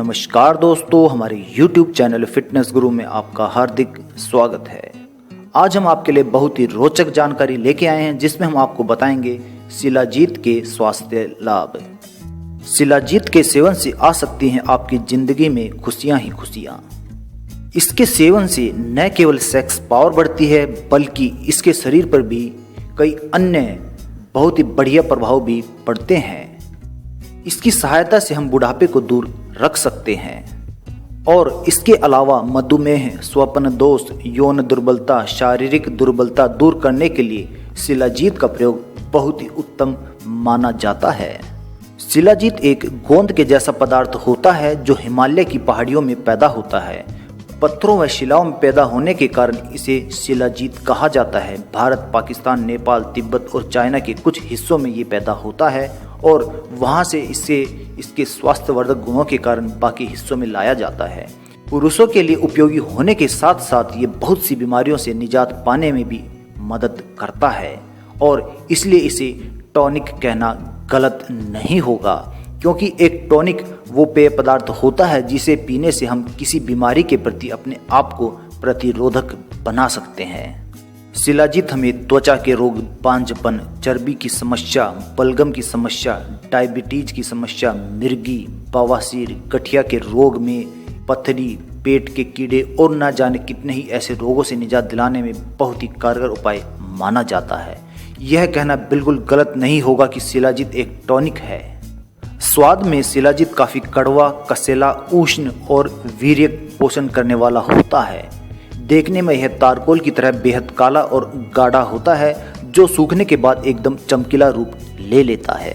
नमस्कार दोस्तों, हमारे YouTube चैनल फिटनेस गुरु में आपका हार्दिक स्वागत है। आज हम आपके लिए बहुत ही रोचक जानकारी लेके आए हैं, जिसमें हम आपको बताएंगे शिलाजीत के स्वास्थ्य लाभ। शिलाजीत के सेवन से आ सकती हैं आपकी जिंदगी में खुशियां ही खुशियां। इसके सेवन से न केवल सेक्स पावर बढ़ती है, बल्कि इसके शरीर पर भी कई अन्य बहुत ही बढ़िया प्रभाव भी पड़ते हैं। इसकी सहायता से हम बुढ़ापे को दूर रख सकते हैं और इसके अलावा मधुमेह, स्वप्न दोष, यौन दुर्बलता, शारीरिक दुर्बलता दूर करने के लिए शिलाजीत का प्रयोग बहुत ही उत्तम माना जाता है। शिलाजीत एक गोंद के जैसा पदार्थ होता है जो हिमालय की पहाड़ियों में पैदा होता है। पत्थरों व शिलाओं में पैदा होने के कारण इसे शिलाजीत कहा जाता है। भारत, पाकिस्तान, नेपाल, तिब्बत और चाइना के कुछ हिस्सों में ये पैदा होता है और वहाँ से इसे इसके स्वास्थ्यवर्धक गुणों के कारण बाकी हिस्सों में लाया जाता है। पुरुषों के लिए उपयोगी होने के साथ साथ ये बहुत सी बीमारियों से निजात पाने में भी मदद करता है और इसलिए इसे टॉनिक कहना गलत नहीं होगा, क्योंकि एक टॉनिक वो पेय पदार्थ होता है जिसे पीने से हम किसी बीमारी के प्रति अपने आप को प्रतिरोधक बना सकते हैं। शिलाजीत हमें त्वचा के रोग, बांझपन, चर्बी की समस्या, बलगम की समस्या, डायबिटीज की समस्या, मिर्गी, बवासीर, गठिया के रोग में, पथरी, पेट के कीड़े और न जाने कितने ही ऐसे रोगों से निजात दिलाने में बहुत ही कारगर उपाय माना जाता है। यह कहना बिल्कुल गलत नहीं होगा कि शिलाजीत एक टॉनिक है। स्वाद में शिलाजीत काफी कड़वा, कसेला, उष्ण और वीर्यक पोषण करने वाला होता है। देखने में यह तारकोल की तरह बेहद काला और गाढ़ा होता है, जो सूखने के बाद एकदम चमकीला रूप ले लेता है।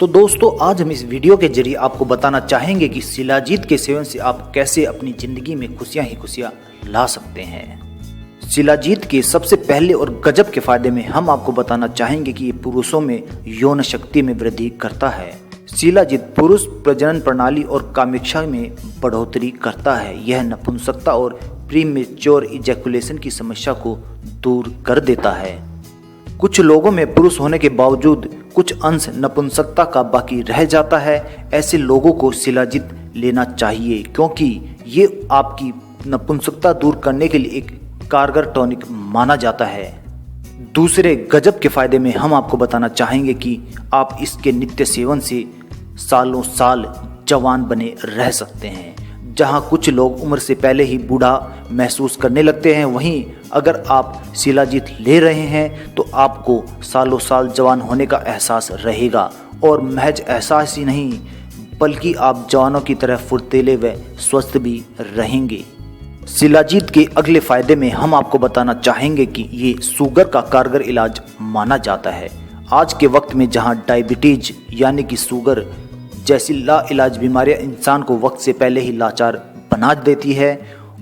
तो दोस्तों, आज हम इस वीडियो के जरिए आपको बताना चाहेंगे कि शिलाजीत के सेवन से आप कैसे अपनी जिंदगी में खुशियां ही खुशियां ला सकते हैं। शिलाजीत के सबसे पहले और गजब के फायदे में हम आपको बताना चाहेंगे कि ये पुरुषों में यौन शक्ति में वृद्धि करता है। शिलाजीत पुरुष प्रजनन प्रणाली और कामेक्षा में बढ़ोतरी करता है। यह नपुंसकता और प्रीमेच्योर इजैकुलेशन की समस्या को दूर कर देता है। कुछ लोगों में पुरुष होने के बावजूद कुछ अंश नपुंसकता का बाकी रह जाता है। ऐसे लोगों को शिलाजीत लेना चाहिए, क्योंकि ये आपकी नपुंसकता दूर करने के लिए एक कारगर टॉनिक माना जाता है। दूसरे गजब के फायदे में हम आपको बताना चाहेंगे कि आप इसके नित्य सेवन से सालों साल जवान बने रह सकते हैं। जहां कुछ लोग उम्र से पहले ही बूढ़ा महसूस करने लगते हैं, वहीं अगर आप शिलाजीत ले रहे हैं तो आपको सालों साल जवान होने का एहसास रहेगा और महज एहसास ही नहीं, बल्कि आप जवानों की तरह फुर्तीले व स्वस्थ भी रहेंगे। शिलाजीत के अगले फायदे में हम आपको बताना चाहेंगे कि ये शुगर का कारगर इलाज माना जाता है। आज के वक्त में जहां डायबिटीज यानी कि शुगर जैसी लाइलाज बीमारियां इंसान को वक्त से पहले ही लाचार बना देती है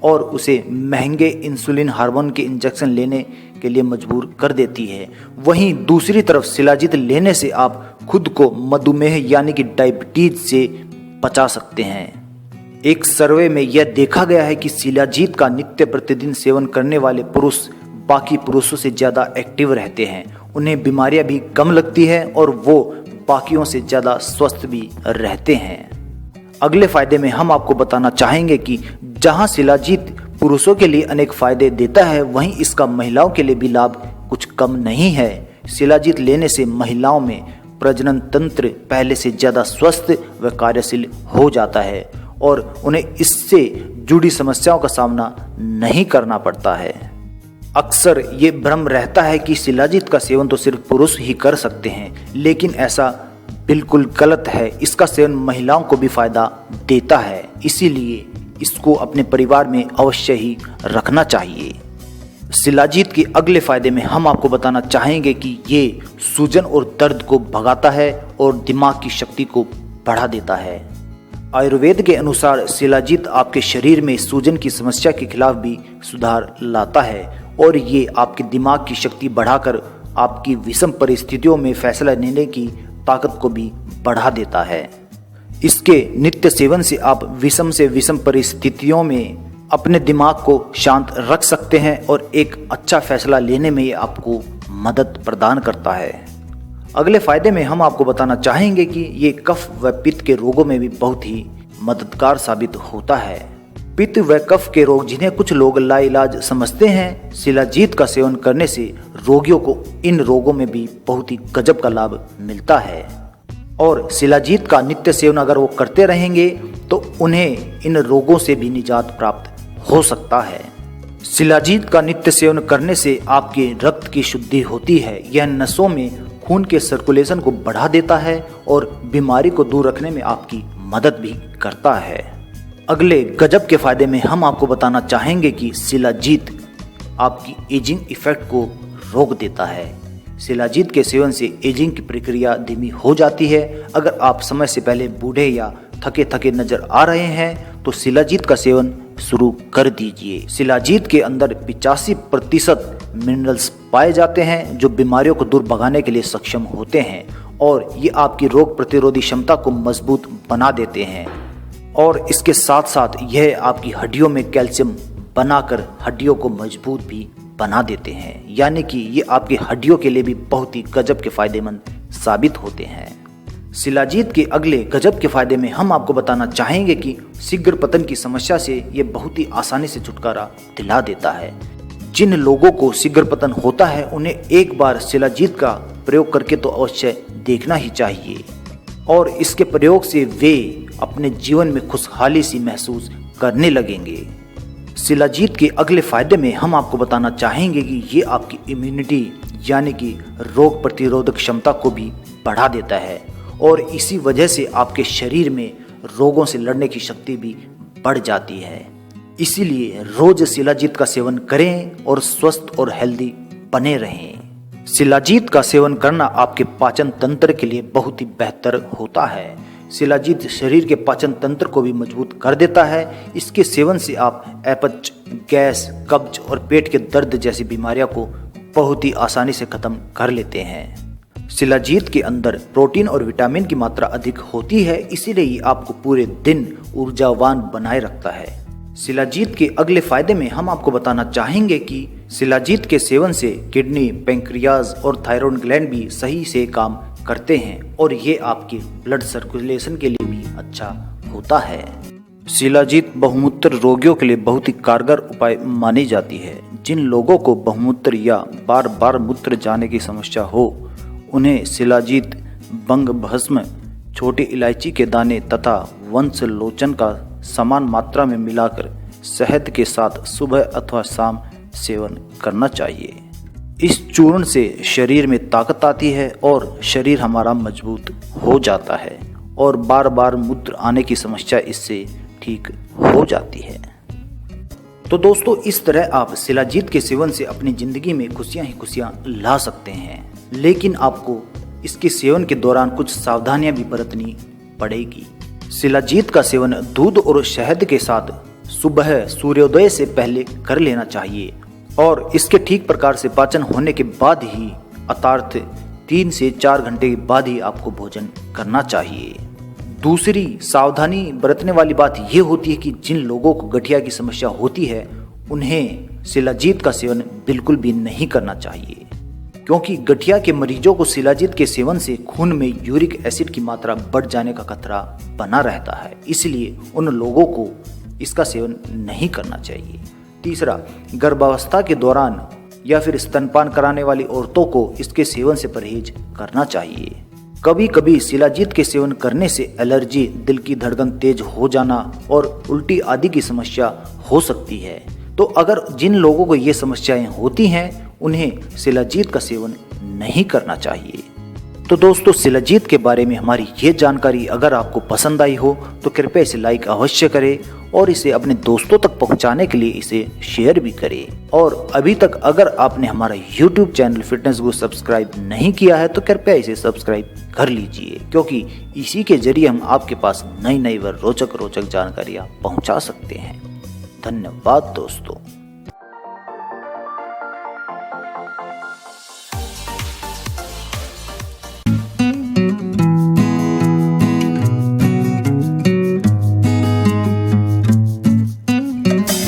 और उसे महंगे इंसुलिन हार्मोन के इंजेक्शन लेने के लिए मजबूर कर देती है, वहीं दूसरी तरफ शिलाजीत लेने से आप खुद को मधुमेह यानी कि डायबिटीज से बचा सकते हैं। एक सर्वे में यह देखा गया है कि शिलाजीत का नित्य प्रतिदिन सेवन करने वाले पुरुष बाकी पुरुषों से ज्यादा एक्टिव रहते हैं, उन्हें बीमारियां भी कम लगती है और वो बाकियों से ज्यादा स्वस्थ भी रहते हैं। अगले फायदे में हम आपको बताना चाहेंगे कि जहां शिलाजीत पुरुषों के लिए अनेक फायदे देता है, वहीं इसका महिलाओं के लिए भी लाभ कुछ कम नहीं है। शिलाजीत लेने से महिलाओं में प्रजनन तंत्र पहले से ज्यादा स्वस्थ व कार्यशील हो जाता है और उन्हें इससे जुड़ी समस्याओं का सामना नहीं करना पड़ता है। अक्सर ये भ्रम रहता है कि शिलाजीत का सेवन तो सिर्फ पुरुष ही कर सकते हैं, लेकिन ऐसा बिल्कुल गलत है। इसका सेवन महिलाओं को भी फायदा देता है, इसीलिए इसको अपने परिवार में अवश्य ही रखना चाहिए। शिलाजीत के अगले फायदे में हम आपको बताना चाहेंगे कि ये सूजन और दर्द को भगाता है और दिमाग की शक्ति को बढ़ा देता है। आयुर्वेद के अनुसार शिलाजीत आपके शरीर में सूजन की समस्या के खिलाफ भी सुधार लाता है और ये आपके दिमाग की शक्ति बढ़ाकर आपकी विषम परिस्थितियों में फैसला लेने की ताकत को भी बढ़ा देता है। इसके नित्य सेवन से आप विषम से विषम परिस्थितियों में अपने दिमाग को शांत रख सकते हैं और एक अच्छा फैसला लेने में ये आपको मदद प्रदान करता है। अगले फायदे में हम आपको बताना चाहेंगे कि ये कफ व पित्त के रोगों में भी बहुत ही मददगार साबित होता है। पित्त व कफ के रोग जिन्हें कुछ लोग लाइलाज समझते हैं, शिलाजीत का सेवन करने से रोगियों को इन रोगों में भी बहुत ही गजब का लाभ मिलता है। और शिलाजीत का नित्य सेवन अगर वो करते रहेंगे तो उन्हें इन रोगों से भी निजात प्राप्त हो सकता है। शिलाजीत का नित्य सेवन करने से आपके रक्त की शुद्धि होती है। यह नसों में खून के सर्कुलेशन को बढ़ा देता है और बीमारी को दूर रखने में आपकी मदद भी करता है। अगले गजब के फायदे में हम आपको बताना चाहेंगे कि शिलाजीत आपकी एजिंग इफेक्ट को रोक देता है। शिलाजीत के सेवन से एजिंग की प्रक्रिया धीमी हो जाती है। अगर आप समय से पहले बूढ़े या थके थके नजर आ रहे हैं तो शिलाजीत का सेवन शुरू कर दीजिए। शिलाजीत के अंदर 85% मिनरल्स पाए जाते हैं जो बीमारियों को दूर भगाने के लिए सक्षम होते हैं और ये आपकी रोग प्रतिरोधी क्षमता को मजबूत बना देते हैं। और इसके साथ साथ यह आपकी हड्डियों में कैल्शियम बनाकर हड्डियों को मजबूत भी बना देते हैं, यानी कि ये आपकी हड्डियों के लिए भी बहुत ही गजब के फायदेमंद साबित होते हैं। शिलाजीत के अगले गजब के फायदे में हम आपको बताना चाहेंगे कि शीघ्र पतन की समस्या से ये बहुत ही आसानी से छुटकारा दिला देता है। जिन लोगों को शीघ्र पतन होता है उन्हें एक बार शिलाजीत का प्रयोग करके तो अवश्य देखना ही चाहिए और इसके प्रयोग से वे अपने जीवन में खुशहाली सी महसूस करने लगेंगे। शिलाजीत के अगले फायदे में हम आपको बताना चाहेंगे कि ये आपकी इम्यूनिटी यानी कि रोग प्रतिरोधक क्षमता को भी बढ़ा देता है और इसी वजह से आपके शरीर में रोगों से लड़ने की शक्ति भी बढ़ जाती है। इसीलिए रोज शिलाजीत का सेवन करें और स्वस्थ और हेल्दी बने रहें। शिलाजीत का सेवन करना आपके पाचन तंत्र के लिए बहुत ही बेहतर होता है। शिलाजीत शरीर के पाचन तंत्र को भी मजबूत कर देता है। इसके सेवन से आप अपच, गैस, कब्ज और पेट के दर्द जैसी बीमारियों को बहुत ही आसानी से खत्म कर लेते हैं। शिलाजीत के अंदर प्रोटीन और विटामिन की मात्रा अधिक होती है, इसीलिए ये आपको पूरे दिन ऊर्जावान बनाए रखता है। शिलाजीत के अगले फायदे में हम आपको बताना चाहेंगे कि शिलाजीत के सेवन से किडनी, पैंक्रियाज और थायराइड ग्लैंड भी सही से काम करते हैं और ये आपके ब्लड सर्कुलेशन के लिए भी अच्छा होता है। शिलाजीत बहुमूत्र रोगियों के लिए बहुत ही कारगर उपाय मानी जाती है। जिन लोगों को बहुमूत्र या बार बार मूत्र जाने की समस्या हो उन्हें शिलाजीत, बंग भस्म, छोटी इलायची के दाने तथा वंश लोचन का समान मात्रा में मिलाकर शहद के साथ सुबह अथवा शाम सेवन करना चाहिए। इस चूर्ण से शरीर में ताकत आती है और शरीर हमारा मजबूत हो जाता है और बार बार मूत्र आने की समस्या इससे ठीक हो जाती है। तो दोस्तों, इस तरह आप शिलाजीत के सेवन से अपनी जिंदगी में खुशियां ही खुशियां ला सकते हैं, लेकिन आपको इसके सेवन के दौरान कुछ सावधानियां भी बरतनी पड़ेगी। शिलाजीत का सेवन दूध और शहद के साथ सुबह सूर्योदय से पहले कर लेना चाहिए और इसके ठीक प्रकार से पाचन होने के बाद ही अर्थात 3 से 4 घंटे के बाद ही आपको भोजन करना चाहिए। दूसरी सावधानी बरतने वाली बात यह होती है कि जिन लोगों को गठिया की समस्या होती है उन्हें शिलाजीत का सेवन बिल्कुल भी नहीं करना चाहिए, क्योंकि गठिया के मरीजों को शिलाजीत के सेवन से खून में यूरिक एसिड की मात्रा बढ़ जाने का खतरा बना रहता है, इसलिए उन लोगों को इसका सेवन नहीं करना चाहिए। तीसरा, गर्भावस्था के दौरान या फिर स्तनपान कराने वाली औरतों को इसके सेवन से परहेज करना चाहिए। कभी कभी शिलाजीत के सेवन करने से एलर्जी, दिल की धड़कन तेज हो जाना और उल्टी आदि की समस्या हो सकती है। तो अगर जिन लोगों को ये समस्याएं होती हैं उन्हें शिलाजीत का सेवन नहीं करना चाहिए। तो दोस्तों, शिलाजीत के बारे में हमारी ये जानकारी अगर आपको पसंद आई हो तो कृपया इसे लाइक अवश्य करें और इसे अपने दोस्तों तक पहुंचाने के लिए इसे शेयर भी करें। और अभी तक अगर आपने हमारा YouTube चैनल फिटनेस गुरु सब्सक्राइब नहीं किया है तो कृपया इसे सब्सक्राइब कर लीजिए, क्योंकि इसी के जरिए हम आपके पास नई नई व रोचक जानकारियाँ पहुँचा सकते हैं। धन्यवाद दोस्तों।